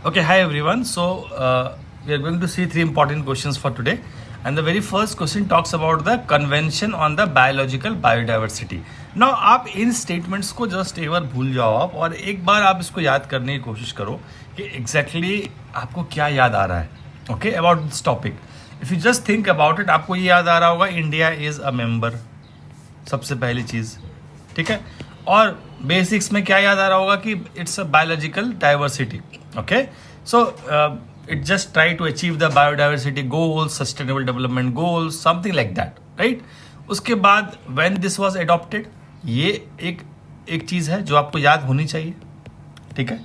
Okay, hi everyone. So we are going to see three important questions for today. And the very first question talks about the Convention on the Biological Biodiversity. Now आप इन statements को just एक बार भूल जाओ आप और एक बार आप इसको याद करने की कोशिश करो कि exactly आपको क्या याद आ रहा है. Okay, about this topic. If you just think about it, आपको ये याद आ रहा होगा India is a member. सबसे पहली चीज़, ठीक है. और बेसिक्स में क्या याद आ रहा होगा कि it's a biological diversity. Okay, so it just try to achieve the biodiversity goals, sustainable development goals, something like that, right. उसके बाद व्हेन दिस वाज अडॉप्टेड, ये एक चीज़ है जो आपको याद होनी चाहिए, ठीक है.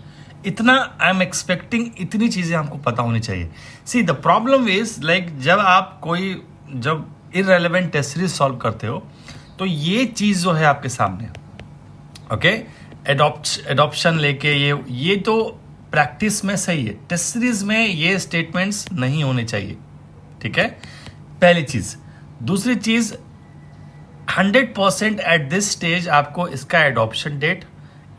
इतना आई एम एक्सपेक्टिंग, इतनी चीज़ें आपको पता होनी चाहिए. See the problem is like जब इररेलेवेंट टेस्ट सीरीज सॉल्व करते हो तो ये चीज़ जो है आपके सामने, ओके, एडॉप्शन लेके ये तो प्रैक्टिस में सही है, टेस्ट सीरीज में ये स्टेटमेंट्स नहीं होने चाहिए, ठीक है. पहली चीज़. दूसरी चीज़, 100% एट दिस स्टेज आपको इसका एडॉप्शन डेट,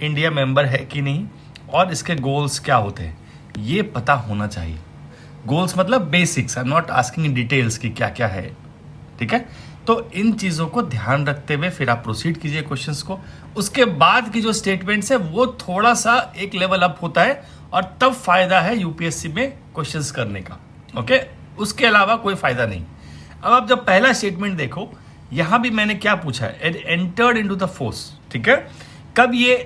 इंडिया मेंबर है कि नहीं, और इसके गोल्स क्या होते हैं ये पता होना चाहिए. गोल्स मतलब basics, I am not asking in details कि क्या क्या है, ठीक है. तो इन चीज़ों को ध्यान रखते हुए फिर आप प्रोसीड कीजिए क्वेश्चंस को. उसके बाद की जो स्टेटमेंट्स है वो थोड़ा सा एक लेवल अप होता है और तब फायदा है यूपीएससी में क्वेश्चंस करने का, ओके. उसके अलावा कोई फायदा नहीं. अब आप जब पहला स्टेटमेंट देखो, यहां भी मैंने क्या पूछा है, it entered into the force, ठीक है. कब ये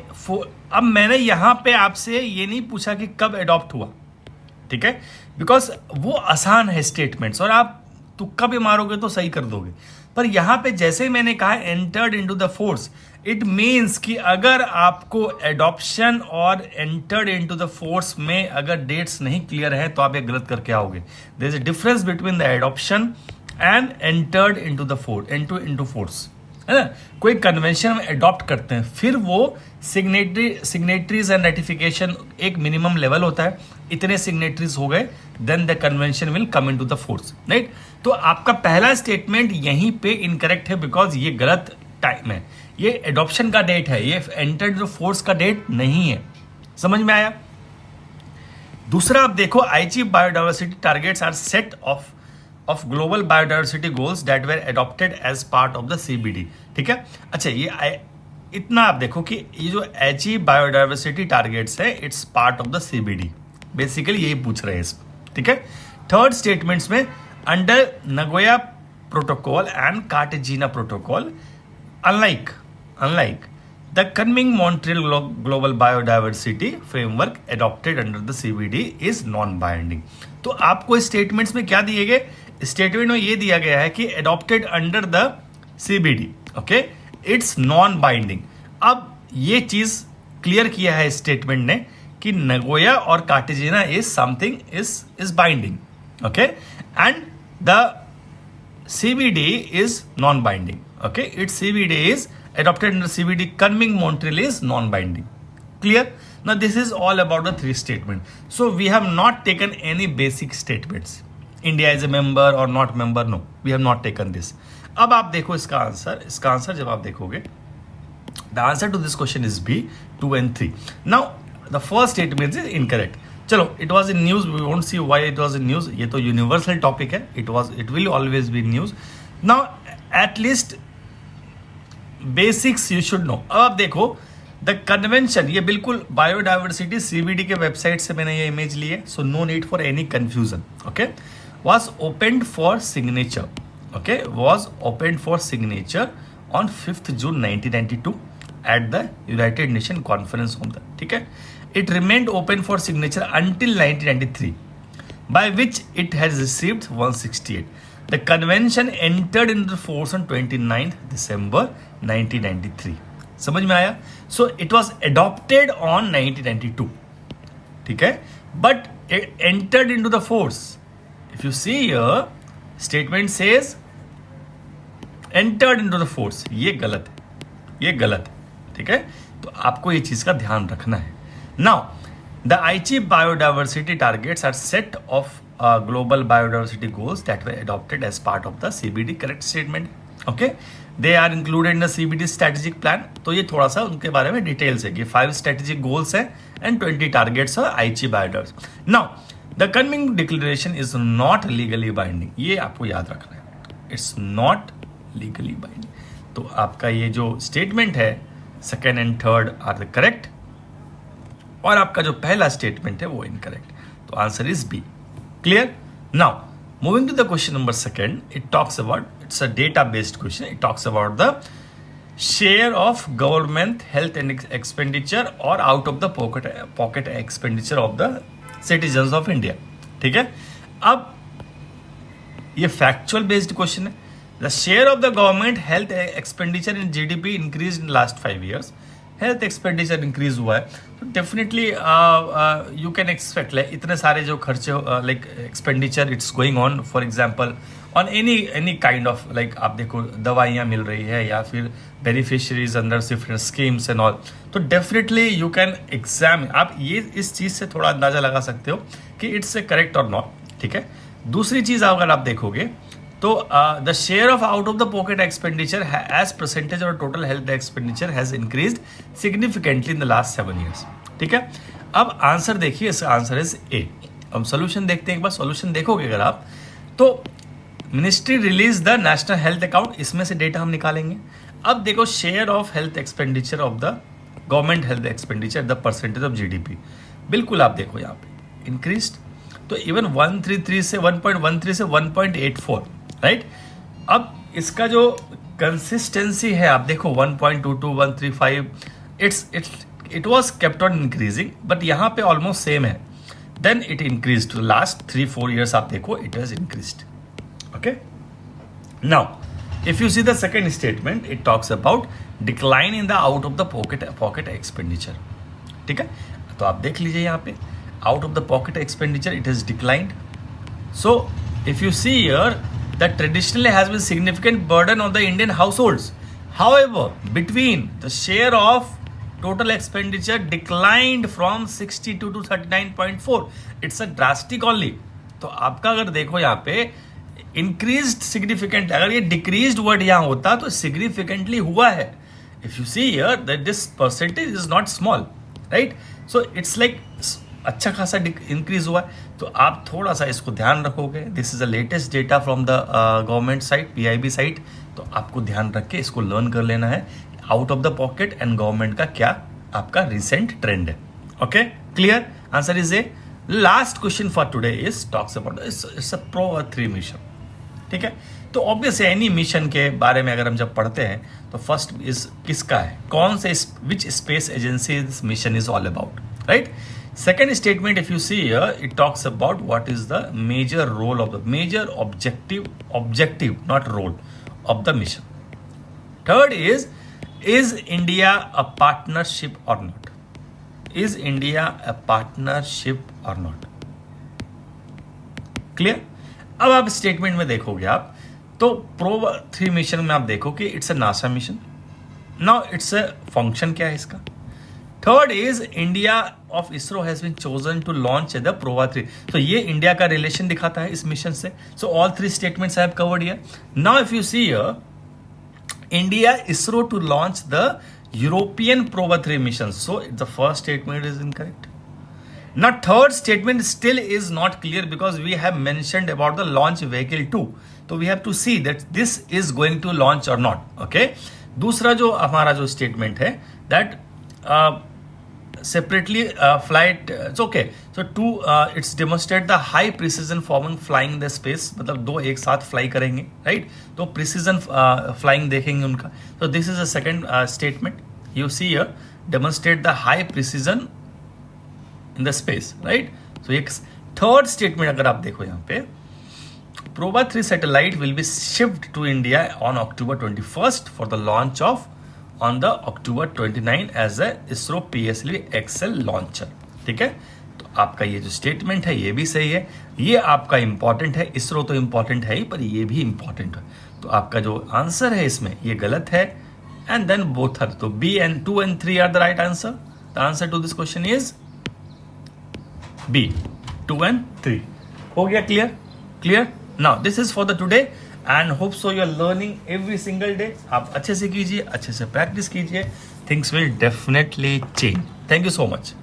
अब मैंने यहां पे आपसे ये नहीं पूछा कि कब अडॉप्ट हुआ, ठीक है, बिकॉज वो आसान है स्टेटमेंट्स और आप तुक्का भी मारोगे तो सही कर दोगे. पर यहां पे जैसे मैंने कहा entered into the force, it means कि अगर आपको एडॉप्शन और एंटर्ड इनटू द फोर्स में अगर डेट्स नहीं क्लियर है तो आप ये गलत करके आओगे. There is a difference between the adoption and entered into the force, into force, है ना. कोई कन्वेंशन में अडॉप्ट करते हैं, फिर वो सिग्नेटरीज एंड रेटिफिकेशन एक मिनिमम लेवल होता है, इतने सिग्नेटरीज हो गए then the convention will come into the force, right. तो आपका पहला स्टेटमेंट यहीं पे इनकरेक्ट है बिकॉज ये गलत टाइम है. ये एडॉप्शन का डेट है, ये एंटर्ड द फोर्स का डेट नहीं है. समझ में आया. दूसरा आप देखो, achieve biodiversity targets are set of global biodiversity goals that were adopted as part of the CBD, ठीक है. अच्छा, ये इतना आप देखो कि ये जो अचीव बायोडाइवर्सिटी टारगेट्स है it's part of the CBD, basically यही पूछ रहे हैं इसमें, ठीक है. थर्ड स्टेटमेंट्स में under Nagoya protocol and Cartagena protocol, unlike the coming Montreal global biodiversity framework adopted under the CBD is non binding. तो आपको स्टेटमेंट्स में क्या दिए गए, स्टेटमेंट में ये दिया गया है कि adopted under the CBD, okay, it's non binding. अब ये चीज क्लियर किया है स्टेटमेंट ने कि नगोया और Cartagena is something is binding, okay, and the CBD is non binding, okay. It's CBD is adopted under CBD, Kunming Montreal is non-binding. Clear? Now this is all about the three statement. So we have not taken any basic statements. India is a member or not member, no, we have not taken this. अब आप देखो इसका answer जब आप देखोगे, the answer to this question is B, 2 and 3. Now the first statement is incorrect. चलो, it was in news, we won't see why it was in news. ये तो universal topic है, it will always be in news. Now at least basics you should know. अब आप देखो the convention, ये बिल्कुल biodiversity CBD के website से मैंने ये इमेज ली है, so no need for any confusion, okay. Was opened for signature, okay, was opened for signature on 5 June 1992 at the United Nation conference on the, ठीक है. It remained open for signature until 1993 by which it has received 168. The convention entered into force on 29th December 1993. समझ में आया. So it was adopted on 1992, ठीक है, but it entered into the force. If you see here, statement says entered into the force. ये गलत है, ठीक है. तो आपको ये चीज का ध्यान रखना है. Now the Aichi biodiversity targets are set of global biodiversity goals that were adopted as part of the CBD, correct statement, okay. They are included in the CBD strategic plan. तो ये थोड़ा सा उनके बारे में डिटेल्स है कि 5 strategic goals है एंड 20 टारगेट्स है आईची बायोडर्स। Now the coming declaration is not legally binding, ये आपको याद रखना है, इट्स नॉट लीगली बाइंडिंग। तो आपका ये जो स्टेटमेंट है second and third are the correct, और आपका जो पहला स्टेटमेंट है वो इनकरेक्ट। तो answer is B. Clear? Now moving to the question number second, it talks about, it's a data based question, it talks about the share of government health and expenditure or out of the pocket expenditure of the citizens of India। ठीक है, अब ये factual based question है। The share of the government health expenditure in GDP increased in last 5 years, health expenditure increase हुआ है, तो definitely you can expect like इतने सारे जो खर्चे like expenditure it's going on, for example on any kind of like आप देखो दवाइयाँ मिल रही है या फिर beneficiaries under different schemes and all, तो डेफिनेटली यू कैन एग्जाम, आप ये इस चीज़ से थोड़ा अंदाजा लगा सकते हो कि इट्स ए करेक्ट और नॉट। ठीक है, दूसरी चीज़ अगर आप देखोगे तो the share of out of the pocket expenditure as percentage of total health expenditure has increased significantly in the last 7 years। ठीक है, अब आंसर देखिए, इसका आंसर इज ए। हम सोल्यूशन देखते हैं, एक बार सोल्यूशन देखोगे अगर आप, तो ministry release the national health account, इसमें से डेटा हम निकालेंगे। अब देखो share of health expenditure of the government health expenditure the percentage of GDP, बिल्कुल आप देखो यहाँ पे इंक्रीज्ड, तो इवन 133 से 1.13 से 1.84, राइट। अब इसका जो कंसिस्टेंसी है आप देखो 1.22 135, it was kept on increasing, but यहाँ पे ऑलमोस्ट सेम है, then it increase to last 3-4 years आप देखो it has increased. Okay, now if you see the second statement, it talks about decline in the out of the pocket expenditure. ठीक है, तो आप देख लीजिए यहाँ पे out of the pocket expenditure it has declined. So if you see here that traditionally has been significant burden on the Indian households. However, between the share of total expenditure declined from 62 to 39.4. It's a drastic only. तो आपका अगर देखो यहाँ पे increased significant, अगर ये decreased word यहाँ होता तो significantly हुआ है। If you see here that this percentage is not small, right? So it's like अच्छा खासा इंक्रीज हुआ है, तो आप थोड़ा सा इसको ध्यान रखोगे। This is the latest data from the government site, PIB site, तो आपको ध्यान रख के इसको लर्न कर लेना है out of the pocket and government का क्या आपका रिसेंट ट्रेंड है। Okay, clear? Answer is a. Last question for today is talks about it's a PROA-3 mission. ठीक है, तो ऑब्वियस एनी मिशन के बारे में अगर हम जब पढ़ते हैं तो फर्स्ट इज किसका है, कौन से, which space agency this mission is all about, right. Second statement, if you see here, it talks about what is the major role of the major objective, not role, of the mission. Third is India a partnership or not? Is India a partnership or not? Clear? अब आप statement में देखोगे आप, तो PROA-3 mission में आप देखो कि it's a NASA mission. Now it's a function क्या है इसका। Third is India of ISRO has been chosen to launch the PROA-3, तो ये इंडिया का रिलेशन दिखाता है इस मिशन से। So all 3 statements I have covered here. Now if you see here, India ISRO to launch the European PROA-3 mission, so the first statement is incorrect. Now third statement still is not clear because we have mentioned about the launch vehicle too, so we have to see that this is going to launch or not. Okay, दूसरा जो हमारा जो statement है that separately flight, it's okay, so two it's demonstrate the high precision forming flying the space, मतलब दो एक साथ fly करेंगे, राइट, तो प्रिसीजन फ्लाइंग देखेंगे उनका। so this is a second statement, you see here demonstrate the high precision in the space, right? so एक third statement अगर आप देखो यहाँ पे, PROA-3 satellite will be shipped to India on October 21st for the launch of on the October 29 as a ISRO PSLV XL launcher। ठीक है, तो आपका ये जो स्टेटमेंट है ये भी सही है, ये आपका इंपॉर्टेंट है, इसरो तो इंपॉर्टेंट है ही पर ये भी इंपॉर्टेंट है, तो आपका जो आंसर है इसमें ये गलत है, एंड देन बोथ आर, तो B and 2 and 3 are the right answer. The answer to this question is B, 2 and 3। हो गया clear? Clear? Now this is for the today. And hope so you are learning every single day. आप अच्छे से कीजिए, अच्छे से practice कीजिए, things will definitely change. Thank you so much.